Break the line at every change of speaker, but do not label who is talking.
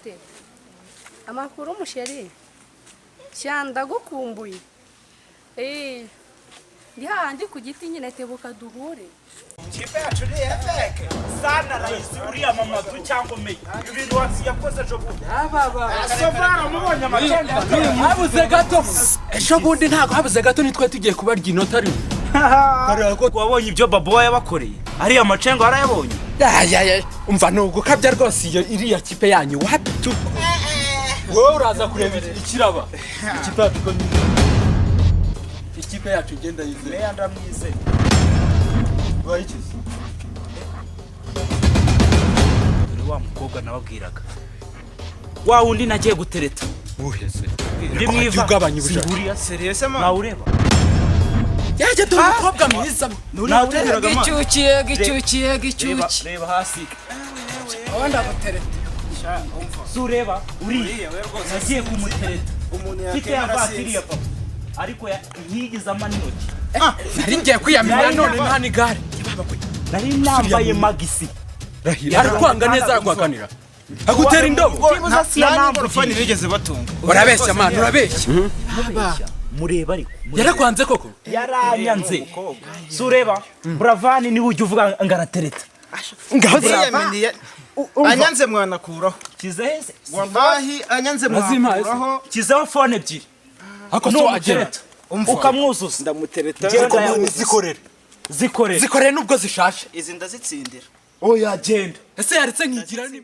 bite amakuru musheri cyanda gukumbuye ndi handi ku giti nyine tebuka duhure
kipe yacu ni efeke sana rais uriya mama tu cyangwa me ibintu wasi yakoze jo bundi sovara mubonye amacenge
habuze gato ejo bundi ntago habuze gato nitwe tugiye kubarya inota rimwe
karera ko wabonye ibyo babo yabakoreye ari amacengo arayabonye
ya umva nugo kabya rwose iyo iriya kipe yanyu watu wowe uraza kureba ikiraba ikipe yacu ko ikipe yacu igenda yizeye
meya ndamwize
wayikize
wa mukobwa nababwiraga wa wundi nagiye gutereta
uhese
ndi mwiva
ugabanya ubujya
singuriya
serious man
nawe ureba
yaje tu umukobwa mwiza
nawe utereraga
gicyukiye
reba hasi
wanda gutereta
sureba uriya nagiye kumutereta
umuntu
mfite yavatiriye papa ariko ntigize amanoti
nari ngiye kwiyamira none nta nigare
nari nambaye magisi
arakwanga neza arakwakanira agutera indobo
nta ngorofani bigeze batunga
urabeshya man urabeshya
mureba ariko
yarakwanze koko
yaranyanze sureba Bravani ni ujye uvuga ngaratereta
ngaziyameniye anyanze mwanakuraho
kizeze
wallahi anyanze mwanakuraho
kizeho phone ebyiri
ako so agenda
ukamwuzuza
ndamutereta
zikorere
zikoreye nubwo zishashe
izi ndazitsindira
oya genda
ese yaretse nkigira ni